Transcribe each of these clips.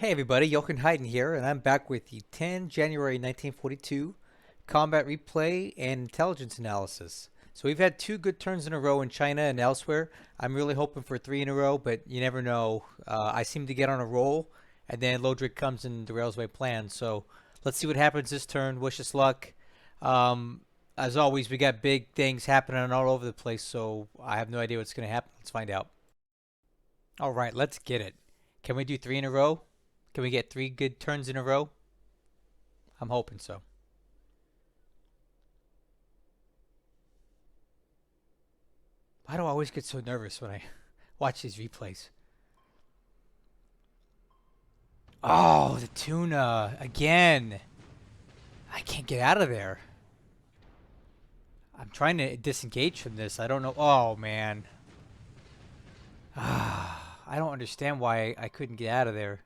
Hey everybody, Heiden here, and I'm back with the 10 January 1942 combat replay and intelligence analysis. So we've had two good turns in a row in China and elsewhere. I'm really hoping for three in a row, but you never know. I seem to get on a roll, and then Lodrik comes and derails my plan. So let's see what happens this turn. Wish us luck. As always, we got big things happening all over the place, so I have no idea what's going to happen. Let's find out. All right, let's get it. Can we do three in a row? Can we get three good turns in a row? I'm hoping so. Why do I always get so nervous when I watch these replays? Oh, the tuna again. I can't get out of there. I'm trying to disengage from this. I don't know. Oh, man. I don't understand why I couldn't get out of there.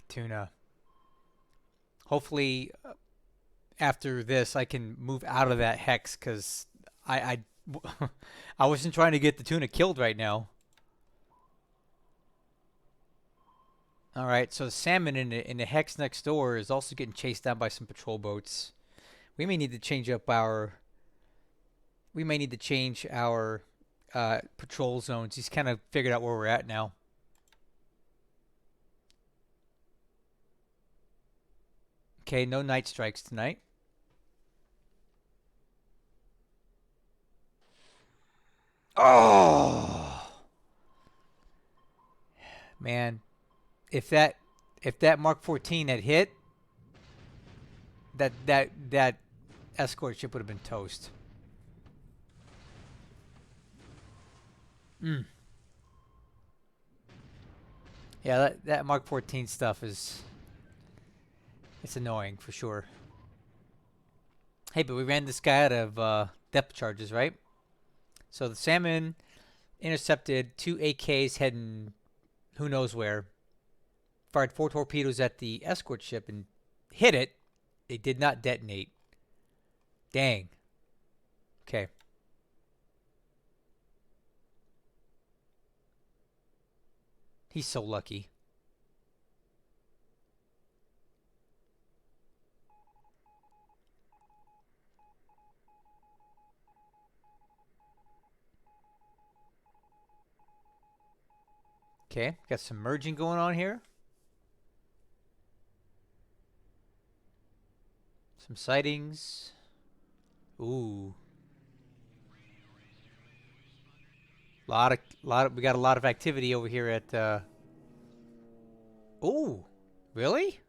Tuna. Hopefully, after this, I can move out of that hex because I wasn't trying to get the tuna killed right now. All right, so the salmon in the hex next door is also getting chased down by some patrol boats. We may need to change up our. We may need to change our patrol zones. He's kind of figured out where we're at now. Okay, no night strikes tonight. Oh man, if that Mark 14 had hit, that escort ship would have been toast. Mm. Yeah, that Mark 14 stuff it's annoying for sure. Hey, but we ran this guy out of depth charges, right? So the salmon intercepted two AKs heading who knows where. Fired four torpedoes at the escort ship and hit it. They did not detonate. Dang. Okay. He's so lucky. Okay, got some merging going on here. Some sightings. Ooh. We got a lot of activity over here at Ooh. Really?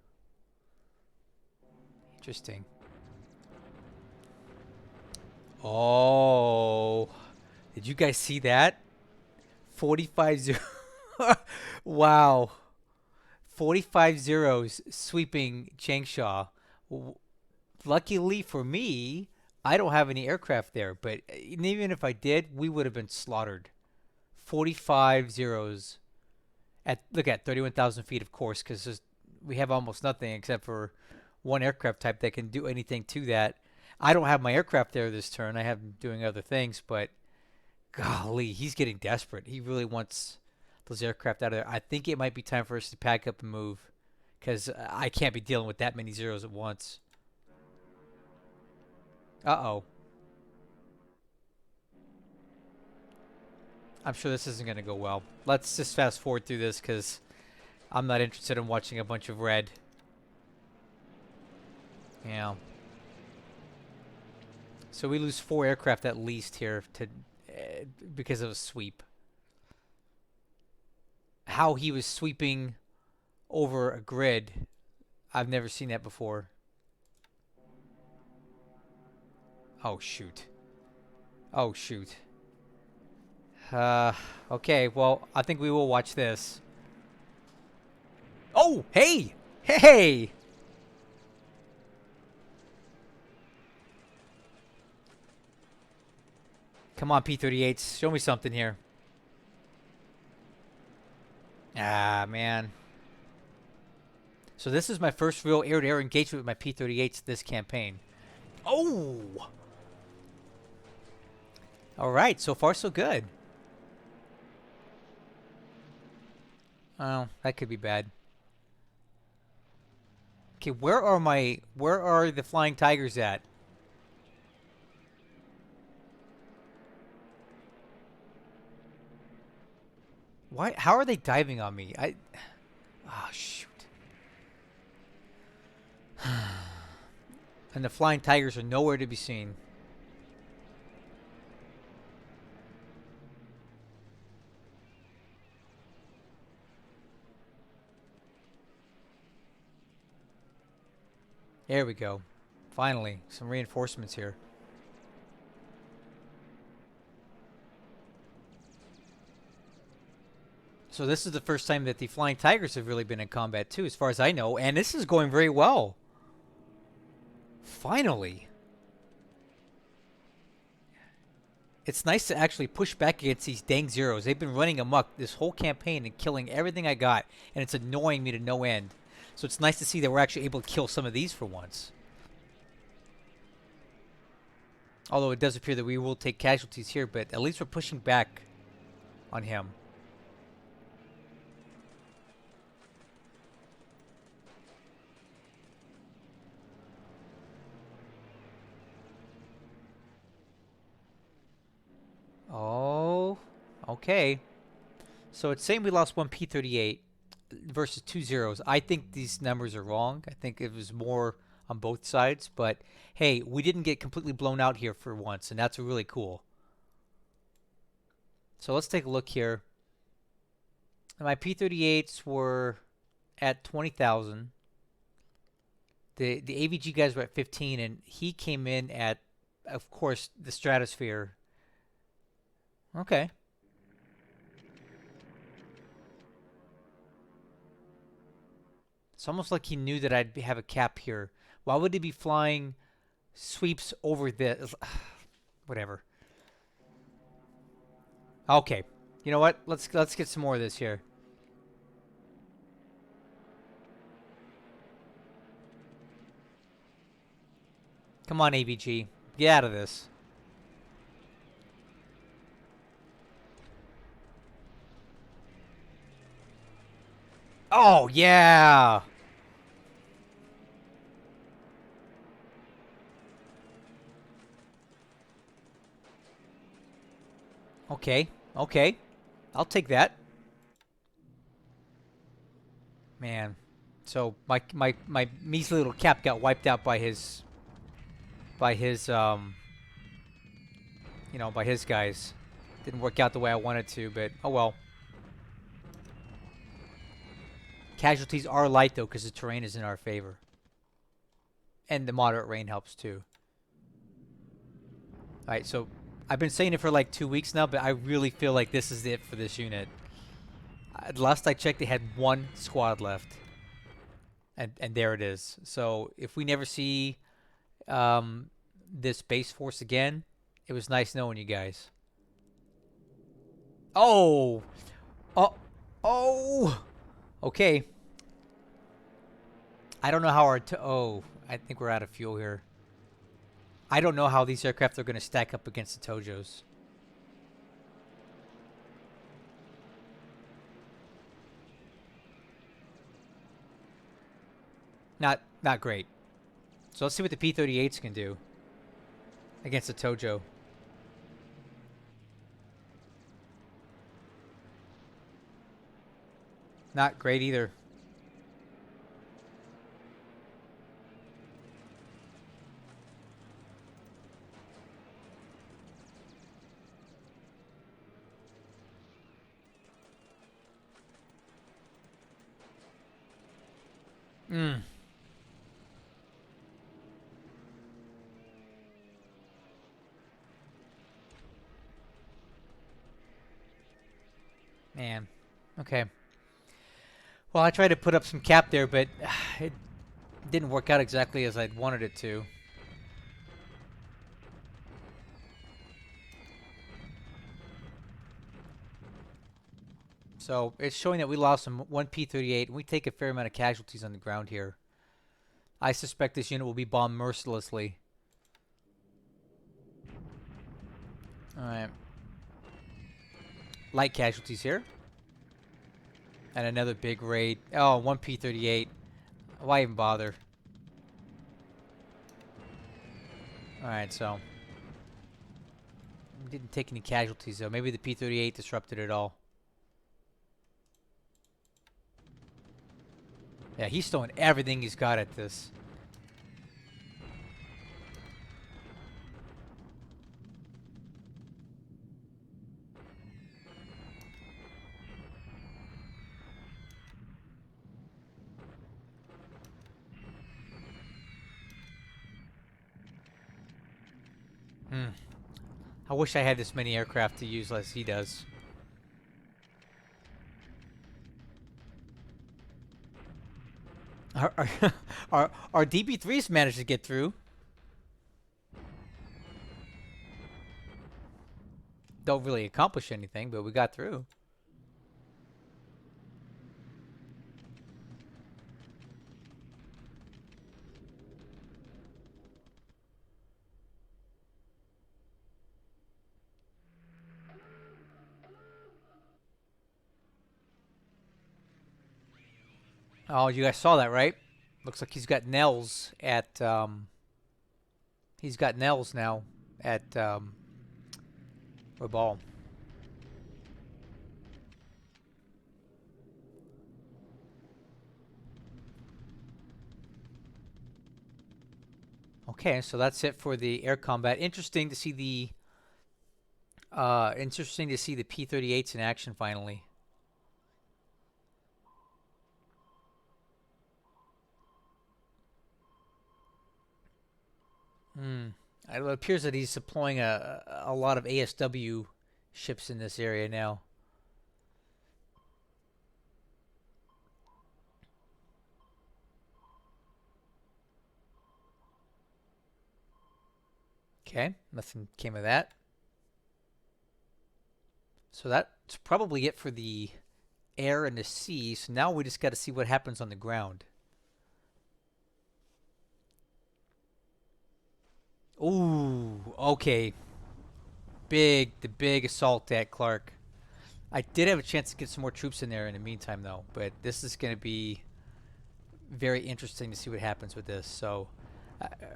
Interesting. Oh. Did you guys see that? 45 0. Wow. 45 zeros sweeping Changsha. Luckily for me, I don't have any aircraft there, but even if I did, we would have been slaughtered. 45 zeros at look at 31,000 feet, of course, because we have almost nothing except for one aircraft type that can do anything to that. I don't have my aircraft there this turn. I have him doing other things, but golly, he's getting desperate. He really wants those aircraft out of there. I think it might be time for us to pack up and move because I can't be dealing with that many zeros at once. Uh-oh. I'm sure this isn't going to go well. Let's just fast forward through this because I'm not interested in watching a bunch of red. Yeah. So we lose 4 aircraft at least here to because of a sweep. How he was sweeping over a grid, I've never seen that before. Oh, shoot. Oh, shoot. Okay, well, I think we will watch this. Oh, hey! Hey! Come on, P-38s. Show me something here. Ah, man. So this is my first real air-to-air engagement with my P-38s this campaign. Oh! All right, so far so good. Oh, that could be bad. Okay, where are the flying tigers at? Why? How are they diving on me? Oh, shoot. And the flying tigers are nowhere to be seen. There we go. Finally, some reinforcements here. So this is the first time that the flying tigers have really been in combat too, as far as I know, and this is going very well. Finally. It's nice to actually push back against these dang zeros. They've been running amok this whole campaign and killing everything I got, and it's annoying me to no end. So it's nice to see that we're actually able to kill some of these for once. Although it does appear that we will take casualties here, but at least we're pushing back on him. Oh, okay. So it's saying we lost one P-38 versus 2 zeros. I think these numbers are wrong. I think it was more on both sides. But hey, we didn't get completely blown out here for once, and that's really cool. So let's take a look here. My P-38s were at 20,000. The AVG guys were at 15, and he came in at, of course, the stratosphere. Okay. It's almost like he knew that I'd have a cap here. Why would he be flying sweeps over this? Whatever. Okay. You know what? Let's get some more of this here. Come on, AVG. Get out of this. Oh, yeah. Okay. Okay. I'll take that. Man. So my measly little cap got wiped out by his by his by his guys. Didn't work out the way I wanted to, but oh well. Casualties are light though because the terrain is in our favor. And the moderate rain helps too. Alright, so I've been saying it for like 2 weeks now, but I really feel like this is it for this unit. Last I checked, they had one squad left. And there it is. So if we never see this base force again, it was nice knowing you guys. Oh! Oh! Oh! Okay. I don't know how our... oh, I think we're out of fuel here. I don't know how these aircraft are going to stack up against the Tojos. Not great. So let's see what the P-38s can do against the Tojo. Not great either. Mm. Man. Okay. Well, I tried to put up some cap there, but it didn't work out exactly as I'd wanted it to. So it's showing that we lost one P-38, and we take a fair amount of casualties on the ground here. I suspect this unit will be bombed mercilessly. Alright. Light casualties here. And another big raid. Oh, one P-38. Why even bother? Alright, so. Didn't take any casualties, though. Maybe the P-38 disrupted it all. Yeah, he's throwing everything he's got at this. Hmm. I wish I had this many aircraft to use as he does. Our, our DB3s managed to get through. Don't really accomplish anything, but we got through. Oh, you guys saw that, right? Looks like he's got Nels at he's got Nels now at Rabal. Okay, so that's it for the air combat. Interesting to see the P-38s in action finally. Hmm. It appears that he's deploying a lot of ASW ships in this area now. Okay, nothing came of that. So that's probably it for the air and the sea. So now we just got to see what happens on the ground. Ooh, okay. The big assault at Clark. I did have a chance to get some more troops in there in the meantime, though. But this is going to be very interesting to see what happens with this. So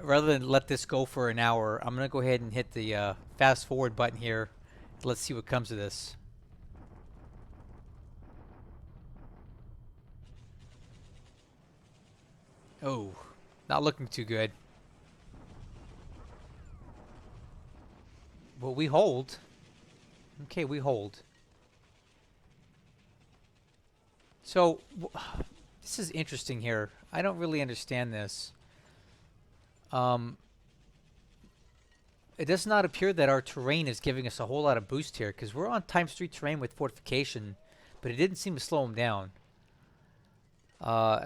rather than let this go for an hour, I'm going to go ahead and hit the fast forward button here. Let's see what comes of this. Oh, not looking too good. Well, we hold. Okay, we hold. So, this is interesting here. I don't really understand this. Um, it does not appear that our terrain is giving us a whole lot of boost here, because we're on ×3 terrain with fortification, but it didn't seem to slow him down.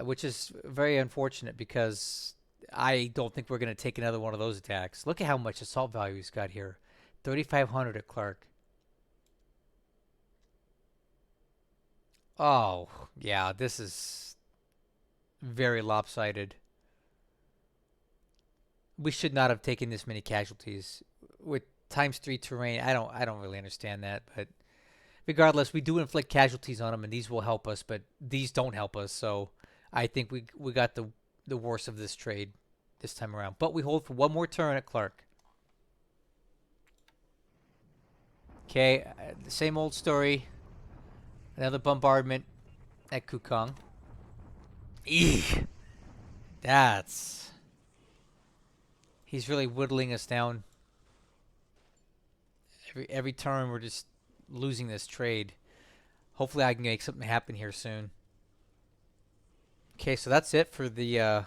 Which is very unfortunate, because I don't think we're going to take another one of those attacks. Look at how much assault value he's got here. 3,500 at Clark. Oh, yeah, this is very lopsided. We should not have taken this many casualties with ×3 terrain. I don't really understand that, but regardless, we do inflict casualties on them, and these will help us, but these don't help us. So I think we got the worst of this trade this time around. But we hold for one more turn at Clark. Okay, the same old story. Another bombardment at Kukong. Eek. That's... He's really whittling us down. Every turn we're just losing this trade. Hopefully I can make something happen here soon. Okay, so that's it for the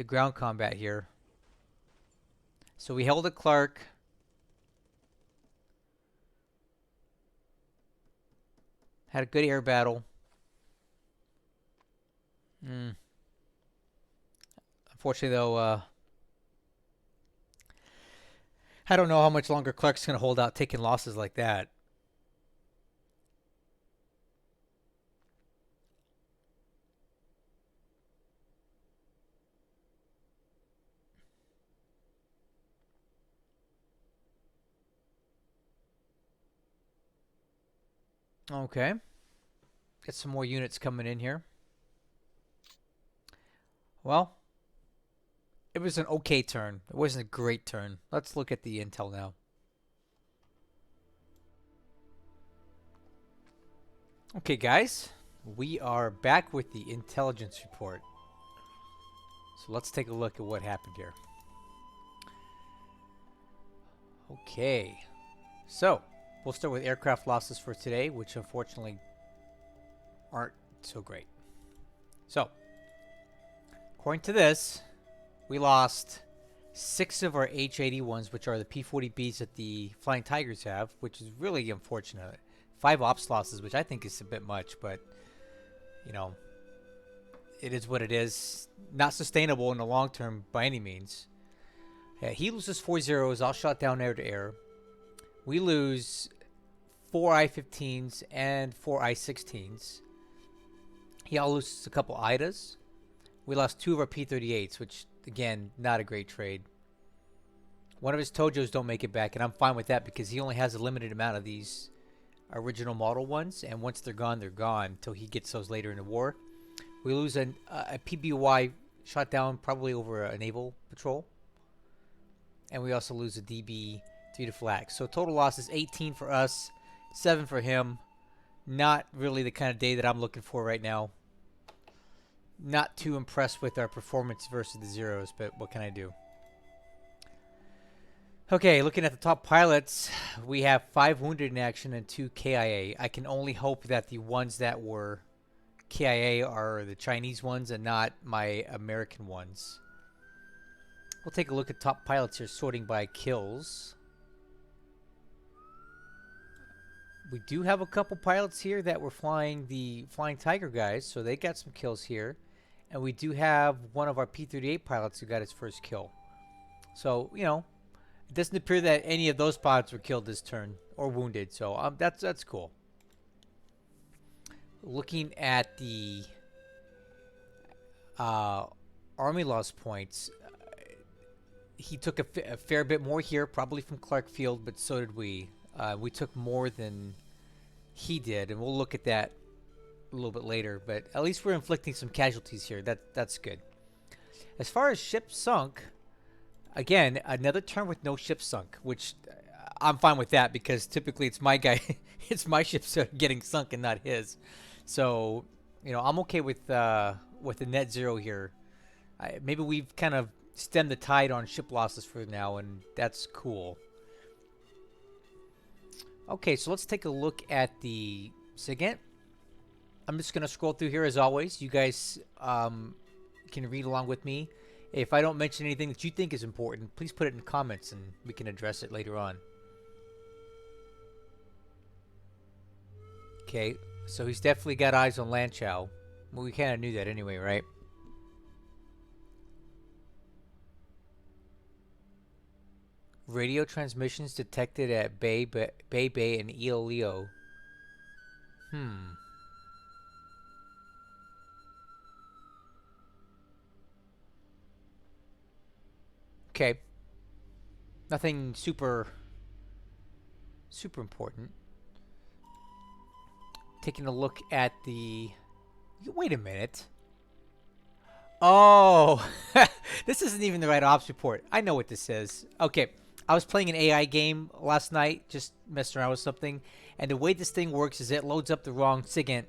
ground combat here. So we held at Clark. Had a good air battle. Unfortunately, though, I don't know how much longer Clark's going to hold out taking losses like that. Okay. Get some more units coming in here. Well, it was an okay turn. It wasn't a great turn. Let's look at the intel now. Okay, guys. We are back with the intelligence report. So let's take a look at what happened here. Okay. So, we'll start with aircraft losses for today, which unfortunately aren't so great. So, according to this, we lost 6 of our H-81s, which are the P-40Bs that the Flying Tigers have, which is really unfortunate. 5 ops losses, which I think is a bit much, but, you know, it is what it is. Not sustainable in the long term by any means. Yeah, he loses 4 zeros, all shot down air to air. We lose 4 I-15s and 4 I-16s. He all loses a couple IDAs. We lost 2 of our P-38s, which, again, not a great trade. One of his Tojos don't make it back, and I'm fine with that because he only has a limited amount of these original model ones, and once they're gone until he gets those later in the war. We lose a PBY shot down probably over a naval patrol. And we also lose a DB 3 to flak. So total loss is 18 for us, 7 for him. Not really the kind of day that I'm looking for right now. Not too impressed with our performance versus the zeros, but what can I do? Okay, looking at the top pilots, we have 5 wounded in action and 2 KIA. I can only hope that the ones that were KIA are the Chinese ones and not my American ones. We'll take a look at top pilots here, sorting by kills. We do have a couple pilots here that were flying the Flying Tiger guys, so they got some kills here. And we do have one of our P-38 pilots who got his first kill. So, you know, it doesn't appear that any of those pilots were killed this turn or wounded, so that's cool. Looking at the Army loss points, he took a fair bit more here, probably from Clark Field, but so did we. We took more than he did, and we'll look at that a little bit later, but at least we're inflicting some casualties here. That's good. As far as ships sunk, again, another turn with no ships sunk, which I'm fine with that because typically it's my guy, it's my ships that are getting sunk and not his. So, you know, I'm okay with the net zero here. Maybe we've kind of stemmed the tide on ship losses for now, and that's cool. Okay, so let's take a look at the SIGINT. I'm just going to scroll through here as always. You guys can read along with me. If I don't mention anything that you think is important, please put it in the comments and we can address it later on. Okay, so he's definitely got eyes on Lanchow. Well, we kind of knew that anyway, right? Radio transmissions detected at Bay and Leo. Okay. Nothing super important. Taking a look at the... Wait a minute. Oh! This isn't even the right ops report. I know what this is. Okay. I was playing an AI game last night, just messing around with something, and the way this thing works is it loads up the wrong SIGINT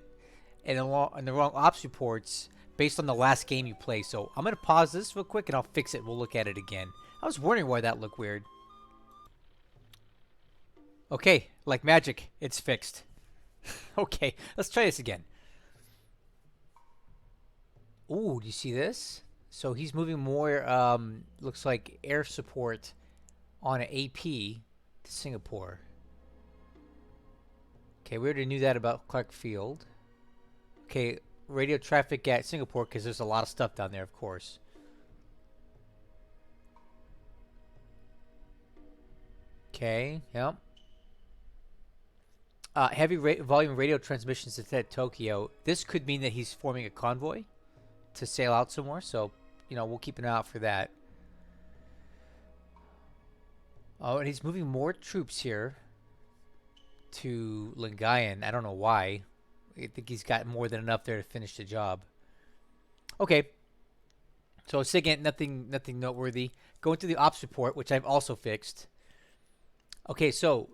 and the wrong ops reports based on the last game you play. So I'm going to pause this real quick and I'll fix it. We'll look at it again. I was wondering why that looked weird. Okay, like magic, it's fixed. Okay, let's try this again. Ooh, do you see this? So he's moving more, looks like air support on an AP to Singapore. Okay, we already knew that about Clark Field. Okay, radio traffic at Singapore because there's a lot of stuff down there, of course. Okay, yep. Heavy volume radio transmissions at Tokyo. This could mean that he's forming a convoy to sail out somewhere, so, you know, we'll keep an eye out for that. Oh, and he's moving more troops here to Lingayen. I don't know why. I think he's got more than enough there to finish the job. Okay. So SIGINT, nothing noteworthy. Going to the ops report, which I've also fixed. Okay, so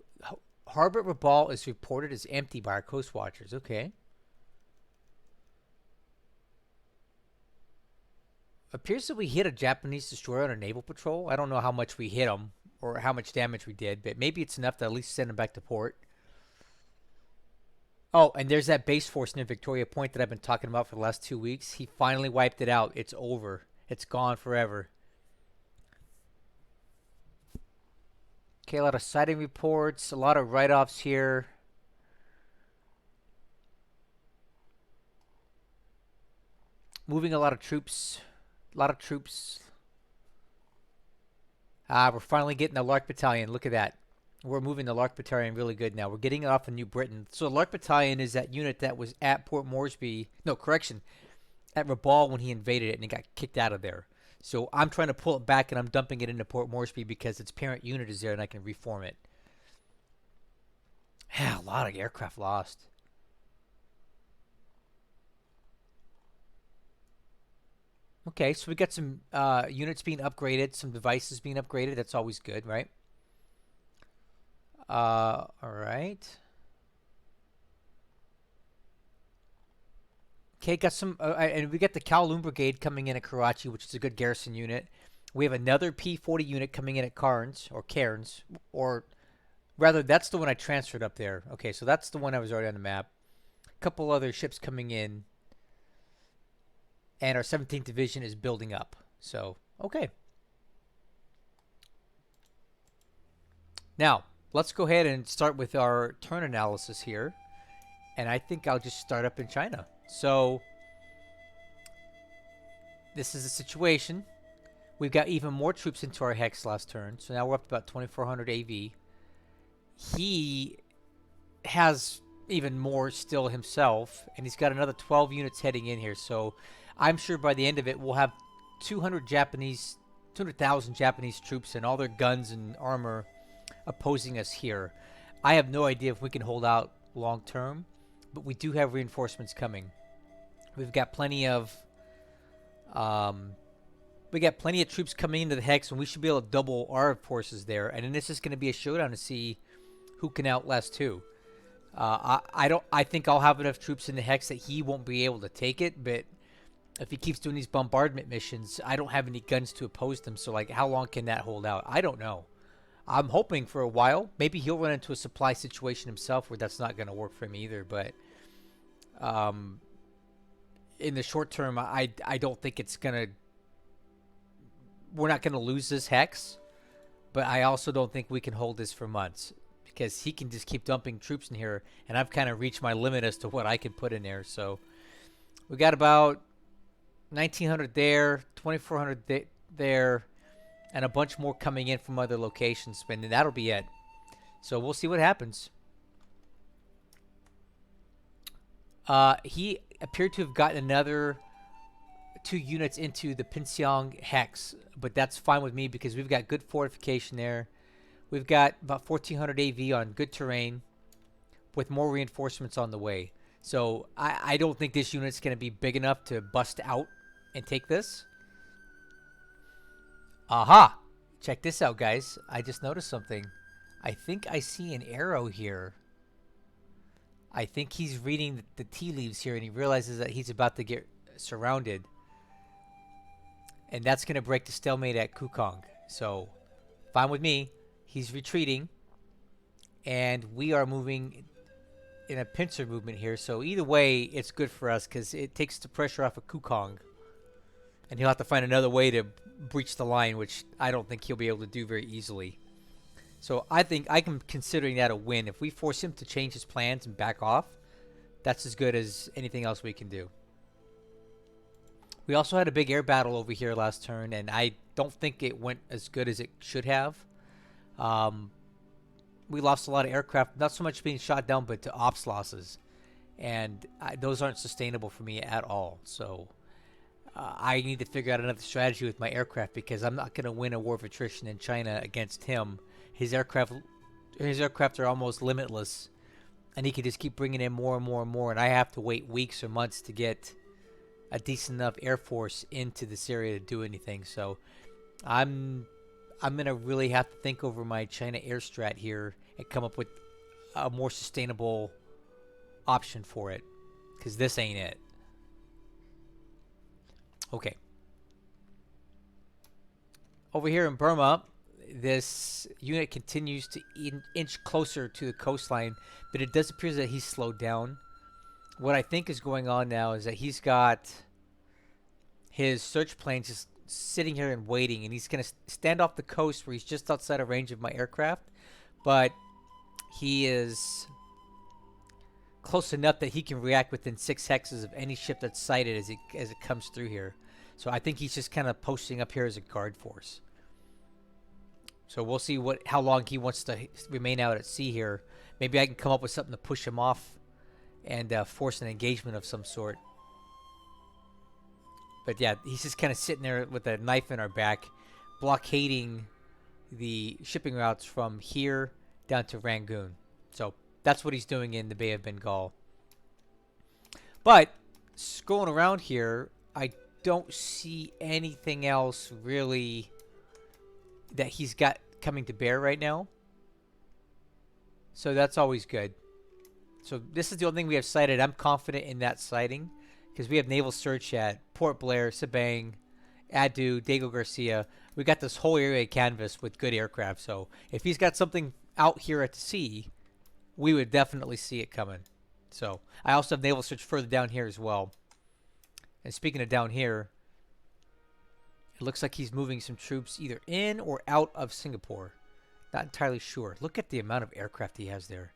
Harbor Rabal is reported as empty by our coast watchers. Okay. Appears that we hit a Japanese destroyer on a naval patrol. I don't know how much we hit them or how much damage we did, but maybe it's enough to at least send them back to port. Oh, and there's that base force near Victoria Point that I've been talking about for the last 2 weeks. He finally wiped it out. It's over. It's gone forever. Okay, a lot of sighting reports, a lot of write-offs here. Moving a lot of troops. We're finally getting the Lark Battalion. Look at that. We're moving the Lark Battalion really good now. We're getting it off of New Britain. So the Lark Battalion is that unit that was at Port Moresby. No, correction. At Rabal when he invaded it and it got kicked out of there. So I'm trying to pull it back and I'm dumping it into Port Moresby because its parent unit is there and I can reform it. Yeah, a lot of aircraft lost. Okay, so we got some units being upgraded, some devices being upgraded. That's always good, right? All right. Okay, got some, and we got the Kowloon Brigade coming in at Karachi, which is a good garrison unit. We have another P-40 unit coming in at Cairns, or rather, that's the one I transferred up there. Okay, so that's the one I was already on the map. A couple other ships coming in, and our 17th Division is building up. So, okay. Now, let's go ahead and start with our turn analysis here. And I think I'll just start up in China. So, this is the situation. We've got even more troops into our hex last turn. So now we're up to about 2,400 AV. He has even more still himself. And he's got another 12 units heading in here. So, I'm sure by the end of it, we'll have 200,000 Japanese troops and all their guns and armor opposing us here. I have no idea if we can hold out long term, but we do have reinforcements coming. We've got plenty of troops coming into the hex, and we should be able to double our forces there. And then this is going to be a showdown to see who can outlast who. I think I'll have enough troops in the hex that he won't be able to take it, but if he keeps doing these bombardment missions, I don't have any guns to oppose them. So, like, how long can that hold out? I don't know. I'm hoping for a while. Maybe he'll run into a supply situation himself where that's not going to work for him either. But in the short term, I don't think it's going to... We're not going to lose this hex. But I also don't think we can hold this for months. Because he can just keep dumping troops in here. And I've kind of reached my limit as to what I can put in there. So we got about 1,900 there, 2,400 there, and a bunch more coming in from other locations. And that'll be it. So we'll see what happens. He appeared to have gotten another 2 units into the Pinsiang Hex. But that's fine with me because we've got good fortification there. We've got about 1,400 AV on good terrain with more reinforcements on the way. So I don't think this unit's going to be big enough to bust out and take this. Aha! Check this out, guys. I just noticed something. I think I see an arrow here. I think he's reading the tea leaves here and he realizes that he's about to get surrounded. And that's going to break the stalemate at Kukong. So, fine with me. He's retreating. And we are moving in a pincer movement here. So, either way, it's good for us because it takes the pressure off of Kukong. And he'll have to find another way to breach the line, which I don't think he'll be able to do very easily. So I think I'm considering that a win. If we force him to change his plans and back off, that's as good as anything else we can do. We also had a big air battle over here last turn, and I don't think it went as good as it should have. We lost a lot of aircraft, not so much being shot down, but to ops losses. And those aren't sustainable for me at all. So I need to figure out another strategy with my aircraft because I'm not going to win a war of attrition in China against him. His aircraft are almost limitless, and he could just keep bringing in more and more and more, and I have to wait weeks or months to get a decent enough Air Force into this area to do anything. So I'm gonna really have to think over my China air strat here and come up with a more sustainable option for it, because this ain't it. Okay. Over here in Burma, this unit continues to inch closer to the coastline, but it does appear that he's slowed down. What I think is going on now is that he's got his search planes just sitting here and waiting, and he's going to stand off the coast where he's just outside of range of my aircraft, but he is close enough that he can react within 6 hexes of any ship that's sighted as it comes through here. So I think he's just kind of posting up here as a guard force. So we'll see how long he wants to remain out at sea here. Maybe I can come up with something to push him off and force an engagement of some sort. But yeah, he's just kind of sitting there with a knife in our back, blockading the shipping routes from here down to Rangoon. So that's what he's doing in the Bay of Bengal. But scrolling around here, I don't see anything else really that he's got coming to bear right now. So that's always good. So this is the only thing we have sighted. I'm confident in that sighting because we have naval search at Port Blair, Sabang, Adu, Dago Garcia. We got this whole area canvassed with good aircraft. So if he's got something out here at the sea, we would definitely see it coming. So I also have naval search further down here as well. And speaking of down here, it looks like he's moving some troops either in or out of Singapore. Not entirely sure. Look at the amount of aircraft he has there.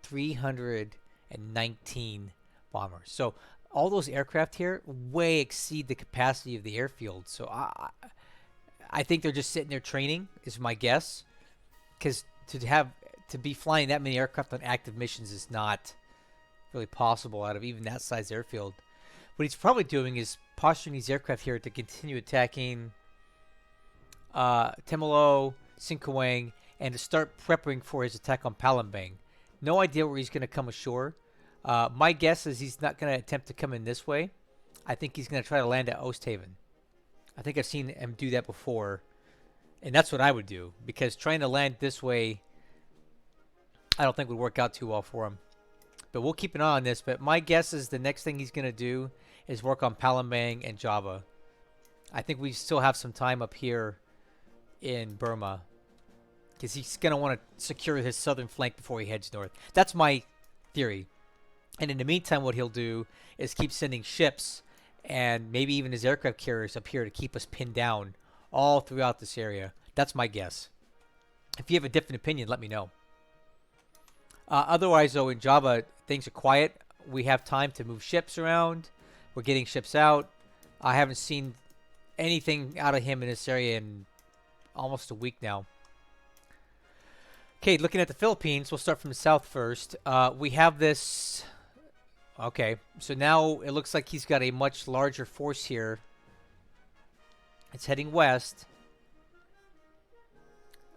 319 bombers. So all those aircraft here way exceed the capacity of the airfield. So I think they're just sitting there training is my guess. Because to be flying that many aircraft on active missions is not really possible out of even that size airfield. What he's probably doing is posturing these aircraft here to continue attacking Temalo, Singkawang, and to start prepping for his attack on Palembang. No idea where he's going to come ashore. My guess is he's not going to attempt to come in this way. I think he's going to try to land at Oosthaven. I think I've seen him do that before. And that's what I would do. Because trying to land this way, I don't think would work out too well for him. But we'll keep an eye on this. But my guess is the next thing he's going to do is work on Palembang and Java. I think we still have some time up here in Burma. Because he's going to want to secure his southern flank before he heads north. That's my theory. And in the meantime, what he'll do is keep sending ships and maybe even his aircraft carriers up here to keep us pinned down all throughout this area. That's my guess. If you have a different opinion, let me know. Otherwise, though, in Java, things are quiet. We have time to move ships around. We're getting ships out. I haven't seen anything out of him in this area in almost a week now. Okay, looking at the Philippines, we'll start from the south first. We have this... Okay, so now it looks like he's got a much larger force here. It's heading west.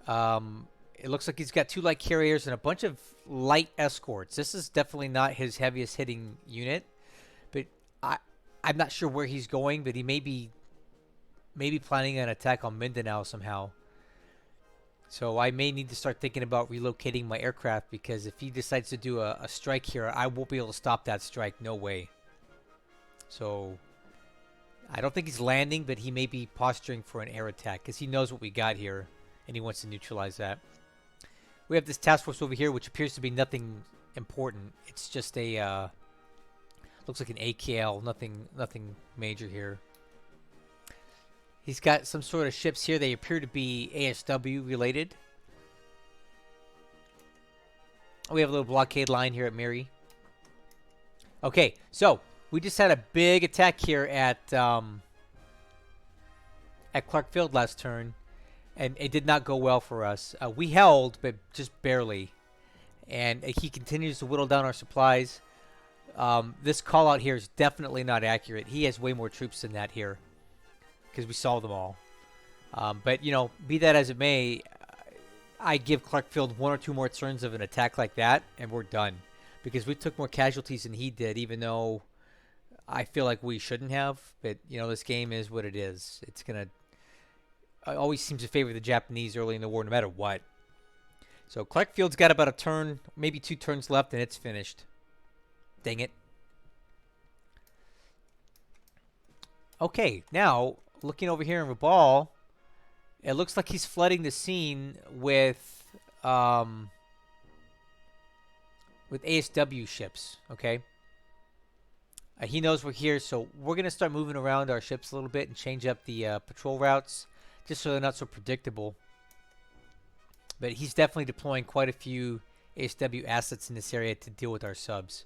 It looks like he's got 2 light carriers and a bunch of light escorts. This is definitely not his heaviest hitting unit. But I'm not sure where he's going, but he may be planning an attack on Mindanao somehow. So I may need to start thinking about relocating my aircraft because if he decides to do a strike here, I won't be able to stop that strike. No way. So I don't think he's landing, but he may be posturing for an air attack because he knows what we got here and he wants to neutralize that. We have this task force over here, which appears to be nothing important. It's just a looks like an AKL, nothing major here. He's got some sort of ships here. They appear to be ASW related. We have a little blockade line here at Miri. Okay, so we just had a big attack here at Clark Field last turn, and it did not go well for us. We held, but just barely. And he continues to whittle down our supplies. This call out here is definitely not accurate. He has way more troops than that here, because we saw them all. But, you know, be that as it may, I give Clark Field 1 or 2 more turns of an attack like that, and we're done. because we took more casualties than he did, even though I feel like we shouldn't have. But, this game is what it is. It's going to always seems to favor the Japanese early in the war, no matter what. So Clarkfield's got about a turn, maybe 2 turns left, and it's finished. Dang it. Okay, now, looking over here in Rabal, it looks like he's flooding the scene with ASW ships, okay? He knows we're here, so we're going to start moving around our ships a little bit and change up the patrol routes, just so they're not so predictable. But he's definitely deploying quite a few ASW assets in this area to deal with our subs.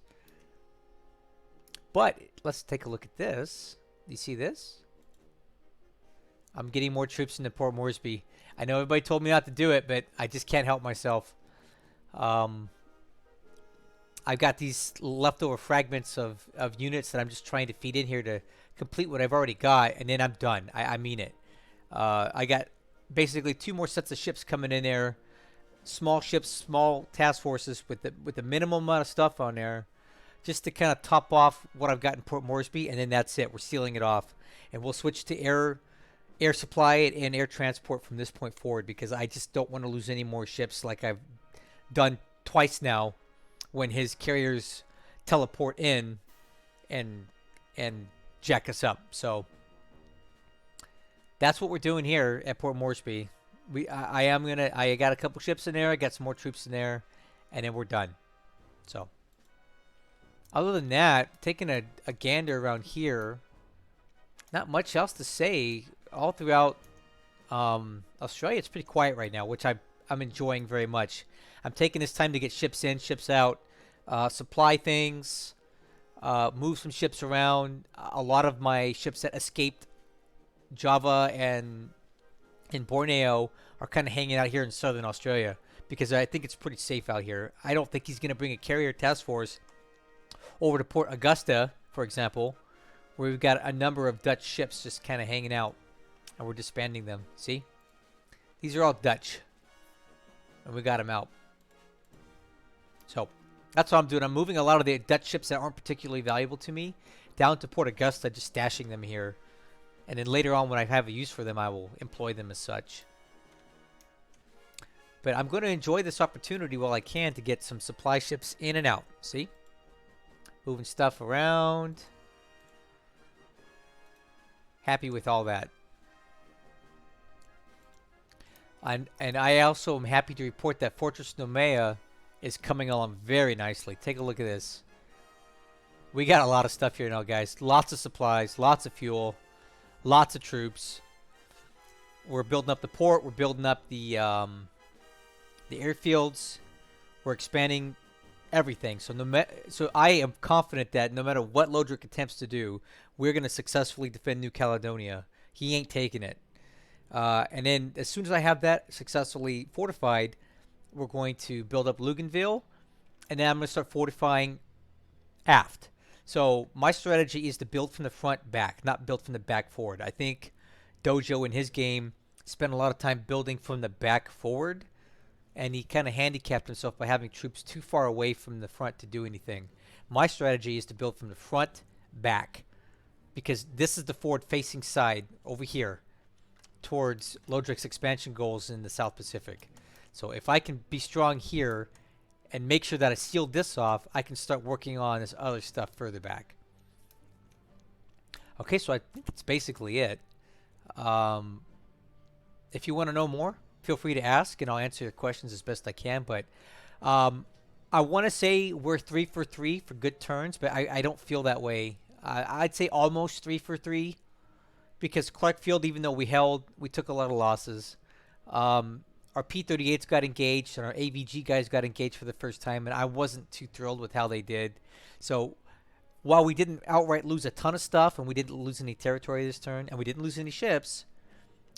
But let's take a look at this. Do you see this? I'm getting more troops into Port Moresby. I know everybody told me not to do it, but I just can't help myself. I've got these leftover fragments of units that I'm just trying to feed in here to complete what I've already got, and then I'm done. I mean it. I got basically 2 more sets of ships coming in there. Small ships, small task forces with the minimum amount of stuff on there, just to kind of top off what I've got in Port Moresby, and then that's it. We're sealing it off, and we'll switch to air supply and air transport from this point forward, because I just don't want to lose any more ships like I've done twice now when his carriers teleport in and jack us up. So that's what we're doing here at Port Moresby. I got a couple ships in there, I got some more troops in there, and then we're done. So other than that, taking a gander around here, not much else to say. All throughout Australia, it's pretty quiet right now, which I'm enjoying very much. I'm taking this time to get ships in, ships out, supply things, move some ships around. A lot of my ships that escaped Java and in Borneo are kind of hanging out here in southern Australia, because I think it's pretty safe out here. I don't think he's going to bring a carrier task force over to Port Augusta, for example, where we've got a number of Dutch ships just kind of hanging out, and we're disbanding them. See? These are all Dutch, and we got them out. So that's what I'm doing. I'm moving a lot of the Dutch ships that aren't particularly valuable to me down to Port Augusta, just stashing them here. And then later on, when I have a use for them, I will employ them as such. But I'm going to enjoy this opportunity while I can to get some supply ships in and out. See? Moving stuff around. Happy with all that. And I also am happy to report that Fortress Nomea is coming along very nicely. Take a look at this. We got a lot of stuff here now, guys. Lots of supplies, lots of fuel, lots of troops. We're building up the port. We're building up the airfields. We're expanding everything. So I am confident that no matter what Lodrik attempts to do, we're going to successfully defend New Caledonia. He ain't taking it. And then as soon as I have that successfully fortified, we're going to build up Luganville, and then I'm going to start fortifying aft. So my strategy is to build from the front back, not build from the back forward. I think Dojo in his game spent a lot of time building from the back forward, and he kind of handicapped himself by having troops too far away from the front to do anything. My strategy is to build from the front back, because this is the forward-facing side over here towards Lodrik's expansion goals in the South Pacific. So if I can be strong here and make sure that I seal this off, I can start working on this other stuff further back. Okay, so I think that's basically it. If you want to know more, feel free to ask, and I'll answer your questions as best I can. But I want to say we're 3 for 3 for good turns, but I don't feel that way. I'd say almost 3 for 3, because Clarkfield, even though we took a lot of losses. Our P-38s got engaged, and our AVG guys got engaged for the first time, and I wasn't too thrilled with how they did. So while we didn't outright lose a ton of stuff, and we didn't lose any territory this turn, and we didn't lose any ships,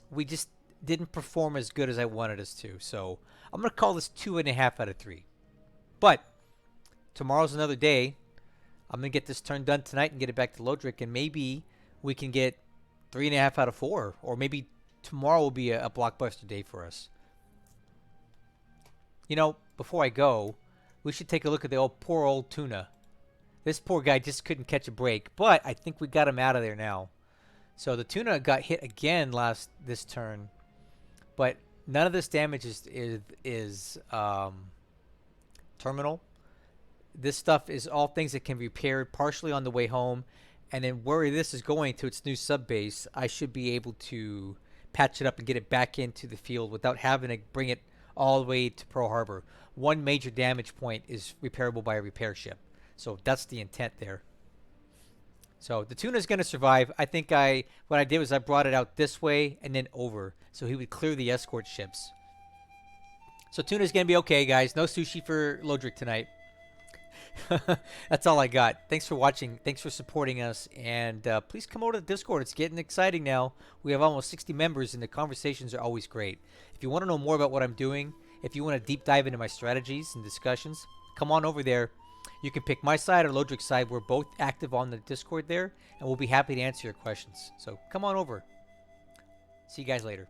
we just didn't perform as good as I wanted us to. So I'm going to call this 2.5 out of 3. But tomorrow's another day. I'm going to get this turn done tonight and get it back to Lodrik, and maybe we can get 3.5 out of 4, or maybe tomorrow will be a blockbuster day for us. You know, before I go, We should take a look at the poor old tuna. This poor guy just couldn't catch a break, but I think we got him out of there now. So the tuna got hit again this turn, but none of this damage is terminal. This stuff is all things that can be repaired partially on the way home, and then where this is going to its new sub base, I should be able to patch it up and get it back into the field without having to bring it all the way to Pearl Harbor. One major damage point is repairable by a repair ship, so that's the intent there. So the tuna is going to survive. I think what I did was I brought it out this way and then over, so he would clear the escort ships. So tuna's going to be okay, guys. No sushi for Lodrik tonight. That's all I got. Thanks for watching. Thanks for supporting us. And please come over to the Discord. It's getting exciting now. We have almost 60 members, and the conversations are always great. If you want to know more about what I'm doing, if you want to deep dive into my strategies and discussions, come on over there. You can pick my side or Lodrik's side. We're both active on the Discord there, and we'll be happy to answer your questions. So come on over. See you guys later.